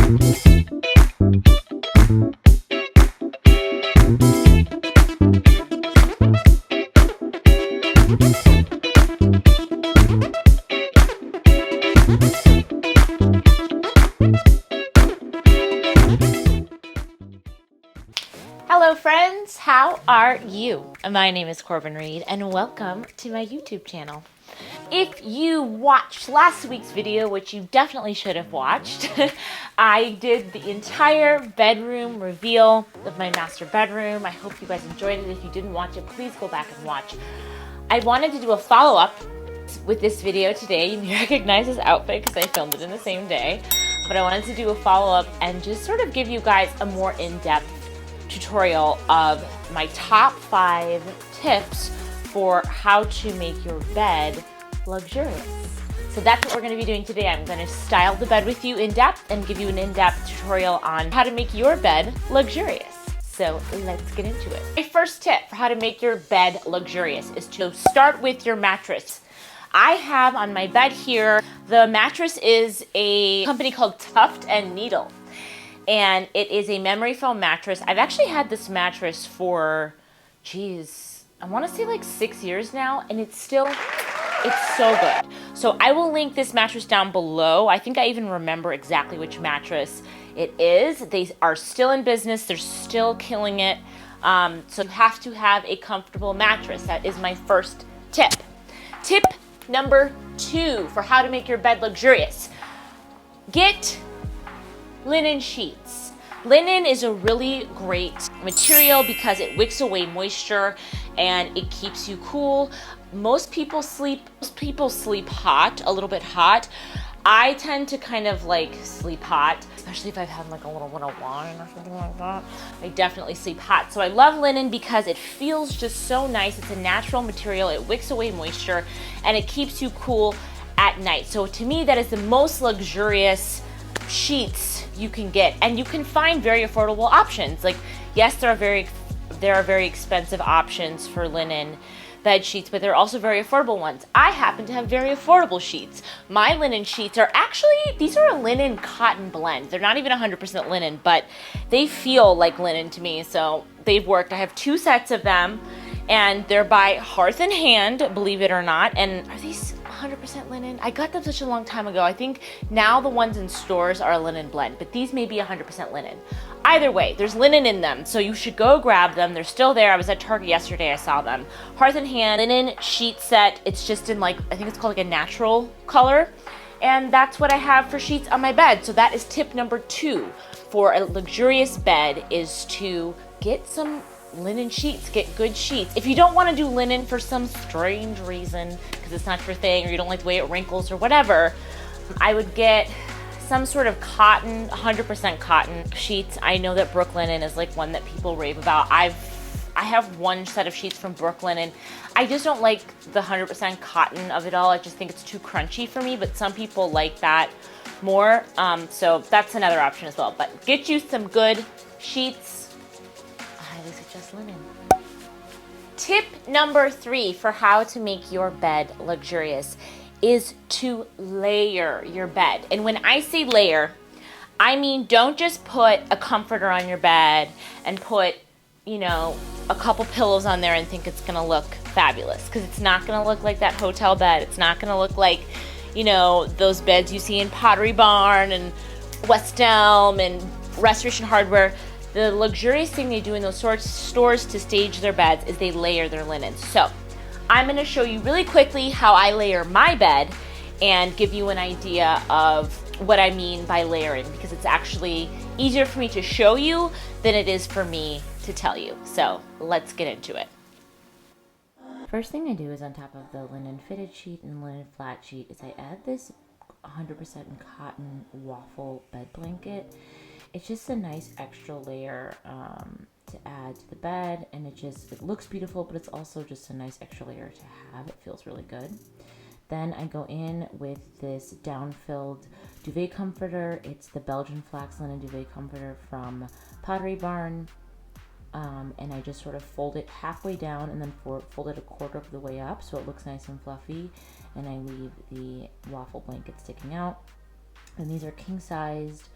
Hello friends, how are you? My name is Corbin Reed and welcome to my YouTube channel. If you watched last week's video, which you definitely should have watched, I did the entire bedroom reveal of my master bedroom. I hope you guys enjoyed it. If you didn't watch it, please go back and watch. I wanted to do a follow-up with this video today. You may recognize this outfit because I filmed it in the same day, but I wanted to do a follow-up and just sort of give you guys a more in-depth tutorial of my top 5 tips for how to make your bed luxurious. So that's what we're going to be doing today. I'm going to style the bed with you in depth and give you an in-depth tutorial on how to make your bed luxurious. So let's get into it. My first tip for how to make your bed luxurious is to start with your mattress. I have on my bed here, the mattress is a company called Tuft and Needle. And it is a memory foam mattress. I've actually had this mattress for, I want to say like 6 years now, and it's so good. So I will link this mattress down below. I think I even remember exactly which mattress it is. They are still in business. They're still killing it. So you have to have a comfortable mattress. That is my first tip. Tip number 2 for how to make your bed luxurious. Get linen sheets. Linen is a really great material because it wicks away moisture and it keeps you cool. Most people sleep hot, a little bit hot. I tend to kind of like sleep hot, especially if I've had like a little bit of wine or something like that. I definitely sleep hot. So I love linen because it feels just so nice. It's a natural material. It wicks away moisture and it keeps you cool at night. So to me, that is the most luxurious sheets you can get, and you can find very affordable options. Like, yes, there are very expensive options for linen bed sheets, but there are also very affordable ones. I happen to have very affordable sheets. My linen sheets are these are a linen cotton blend. They're not even 100% linen, but they feel like linen to me, so they've worked. I have 2 sets of them, and they're by Hearth and Hand, believe it or not. And are these 100% linen? I got them such a long time ago. I think now the ones in stores are a linen blend, but these may be 100% linen. Either way, there's linen in them, so you should go grab them. They're still there. I was at Target yesterday. I saw them. Hearth and Hand linen sheet set. It's just in like, I think it's called like a natural color. And that's what I have for sheets on my bed. So that is tip number 2 for a luxurious bed, is to get some linen sheets. Get good sheets. If you don't want to do linen for some strange reason, because it's not your thing, or you don't like the way it wrinkles or whatever, I would get some sort of cotton, 100% cotton sheets. I know that Brooklinen is like one that people rave about. I have one set of sheets from Brooklinen. I just don't like the 100% cotton of it all. I just think it's too crunchy for me, but some people like that more. So that's another option as well. But get you some good sheets. I highly suggest linen. Tip number 3 for how to make your bed luxurious is to layer your bed. And when I say layer, I mean don't just put a comforter on your bed and put, a couple pillows on there and think it's gonna look fabulous, because it's not gonna look like that hotel bed. It's not gonna look like, those beds you see in Pottery Barn and West Elm and Restoration Hardware. The luxurious thing they do in those stores to stage their beds is they layer their linens. So I'm going to show you really quickly how I layer my bed and give you an idea of what I mean by layering, because it's actually easier for me to show you than it is for me to tell you. So let's get into it. First thing I do is, on top of the linen fitted sheet and linen flat sheet, is I add this 100% cotton waffle bed blanket. It's just a nice extra layer to add to the bed, and it looks beautiful, but it's also just a nice extra layer to have. It feels really good. Then I go in with this down-filled duvet comforter. It's the Belgian flax linen duvet comforter from Pottery Barn. And I just sort of fold it halfway down and then fold it a quarter of the way up so it looks nice and fluffy. And I leave the waffle blanket sticking out. And these are king-sized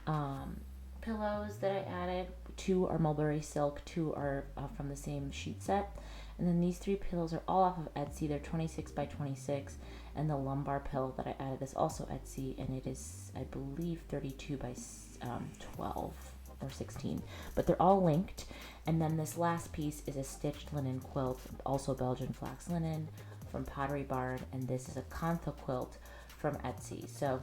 pillows that I added. 2 are mulberry silk, 2 are from the same sheet set. And then these 3 pillows are all off of Etsy. They're 26 by 26. And the lumbar pillow that I added is also Etsy, and it is, I believe, 32 by 12 or 16. But they're all linked. And then this last piece is a stitched linen quilt, also Belgian flax linen from Pottery Barn. And this is a kantha quilt from Etsy. So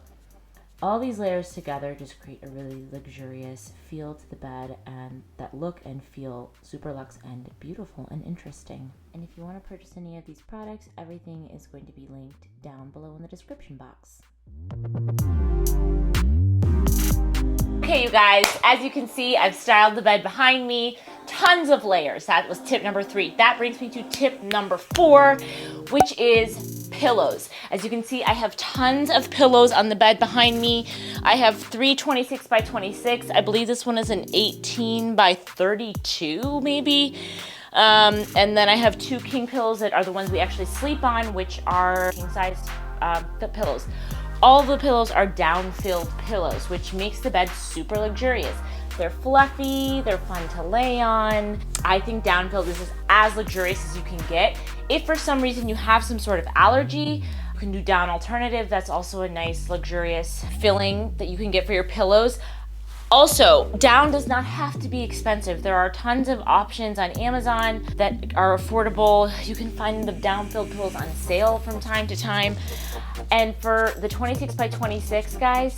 all these layers together just create a really luxurious feel to the bed, and that look and feel super luxe and beautiful and interesting. And if you want to purchase any of these products, everything is going to be linked down below in the description box. Okay, you guys, as you can see, I've styled the bed behind me. Tons of layers. That was tip number 3. That brings me to tip number 4, which is pillows. As you can see, I have tons of pillows on the bed behind me. I have 3 26 by 26. I believe this one is an 18 by 32, maybe. And then I have 2 king pillows that are the ones we actually sleep on, which are king size pillows. All the pillows are down-filled pillows, which makes the bed super luxurious. They're fluffy, they're fun to lay on. I think down-filled is as luxurious as you can get. If for some reason you have some sort of allergy, you can do down alternative. That's also a nice luxurious filling that you can get for your pillows. Also, down does not have to be expensive. There are tons of options on Amazon that are affordable. You can find the down-filled pillows on sale from time to time. And for the 26 by 26, guys,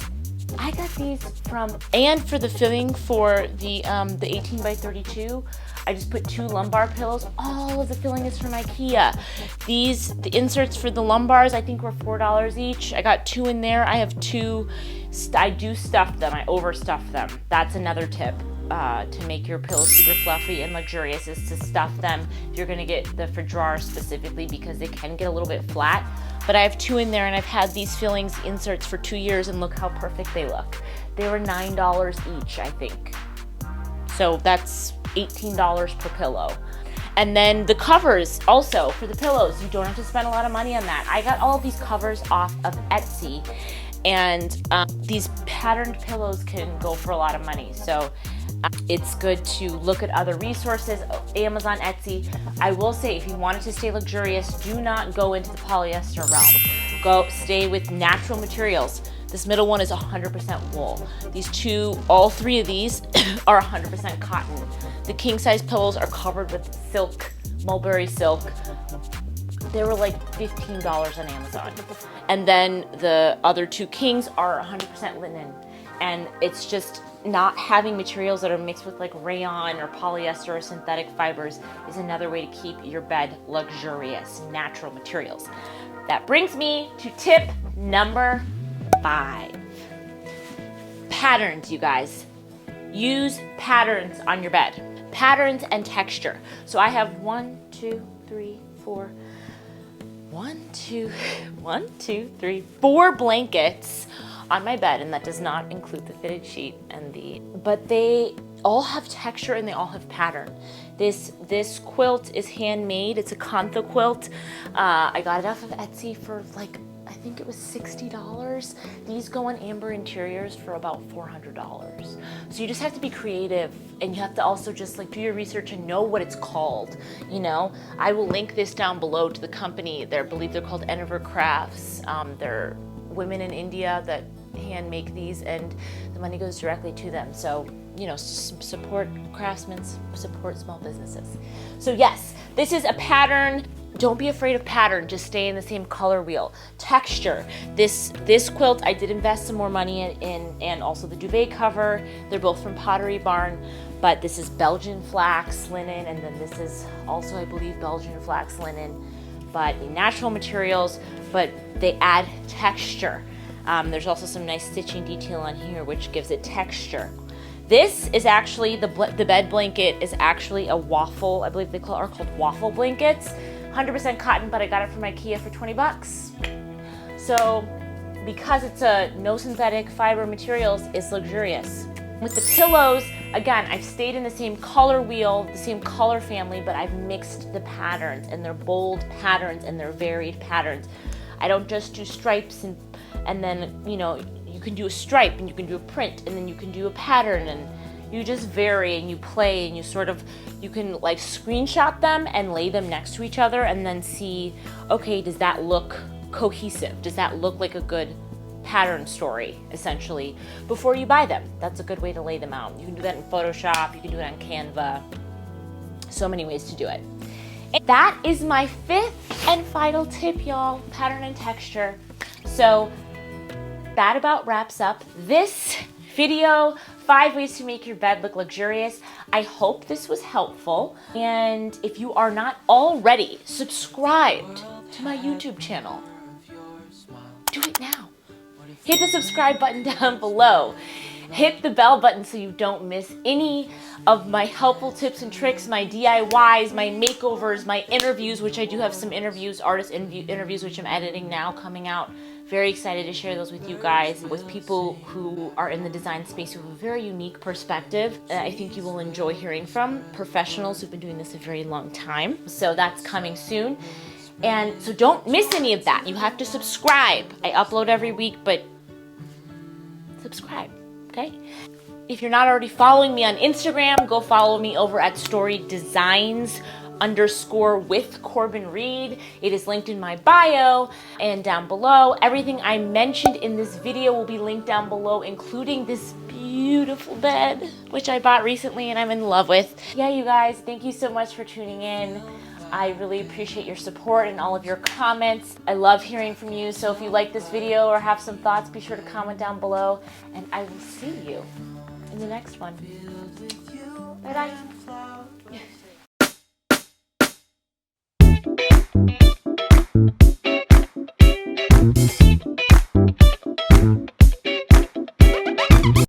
I got these from, and for the filling for the 18 by 32, I just put 2 lumbar pillows. All of the filling is from IKEA. The inserts for the lumbars, I think were $4 each. I got 2 in there. I have 2. I do stuff them. I overstuff them. That's another tip to make your pillows super fluffy and luxurious, is to stuff them. If you're gonna get the for drawers specifically, because they can get a little bit flat. But I have 2 in there, and I've had these fillings inserts for 2 years, and look how perfect they look. They were $9 each, I think. So that's $18 per pillow. And then the covers also for the pillows, you don't have to spend a lot of money on that. I got all of these covers off of Etsy, and these patterned pillows can go for a lot of money. So it's good to look at other resources, Amazon, Etsy. I will say, if you wanted to stay luxurious, do not go into the polyester realm. Go stay with natural materials. This middle one is 100% wool. These 2, all 3 of these are 100% cotton. The king size pillows are covered with silk, mulberry silk. They were like $15 on Amazon. And then the other 2 kings are 100% linen. And it's just not having materials that are mixed with like rayon or polyester or synthetic fibers is another way to keep your bed luxurious, natural materials. That brings me to tip number 5. Patterns, you guys. Use patterns on your bed. Patterns and texture. So I have 1, 2, 3, 4. 4 blankets on my bed, and that does not include the fitted sheet but they all have texture and they all have pattern. This quilt is handmade. It's a kantha quilt. I got it off of Etsy for like, I think it was $60. These go on Amber Interiors for about $400. So you just have to be creative, and you have to also just like do your research and know what it's called. You know, I will link this down below to the company. I believe they're called Eniver Crafts. They're women in India that hand make these, and the money goes directly to them. So, you know, support craftsmen, support small businesses. So yes, this is a pattern. Don't be afraid of pattern, just stay in the same color wheel. Texture, this quilt I did invest some more money in, and also the duvet cover. They're both from Pottery Barn, but this is Belgian flax linen, and then this is also, I believe, Belgian flax linen, but in natural materials, but they add texture. There's also some nice stitching detail on here, which gives it texture. This is actually, the bed blanket is actually a waffle. I believe they are called waffle blankets. 100% cotton, but I got it from IKEA for 20 bucks. So because it's a no synthetic fiber materials, it's luxurious. With the pillows, again, I've stayed in the same color wheel, the same color family, but I've mixed the patterns, and they're bold patterns and they're varied patterns. I don't just do stripes and then, you know, you can do a stripe, and you can do a print, and then you can do a pattern, and you just vary and you play, and you can like screenshot them and lay them next to each other and then see, okay, does that look cohesive? Does that look like a good pattern story, essentially, before you buy them? That's a good way to lay them out. You can do that in Photoshop, you can do it on Canva. So many ways to do it. And that is my fifth and final tip, y'all, pattern and texture. So that about wraps up this video, 5 ways to make your bed look luxurious. I hope this was helpful. And if you are not already subscribed to my YouTube channel, do it now. Hit the subscribe button down below. Hit the bell button so you don't miss any of my helpful tips and tricks, my DIYs, my makeovers, my interviews, which I do have some interviews, artist interviews, which I'm editing now, coming out. Very excited to share those with you guys, with people who are in the design space who have a very unique perspective. I think you will enjoy hearing from professionals who've been doing this a very long time. So that's coming soon. And so don't miss any of that. You have to subscribe. I upload every week, but subscribe, okay? If you're not already following me on Instagram, go follow me over at storydesigns_with Corbin Reed. It is linked in my bio and down below. Everything I mentioned in this video will be linked down below, including this beautiful bed, which I bought recently and I'm in love with. Yeah, you guys, thank you so much for tuning in. I really appreciate your support and all of your comments. I love hearing from you. So if you like this video or have some thoughts, be sure to comment down below, and I will see you in the next one. Bye-bye.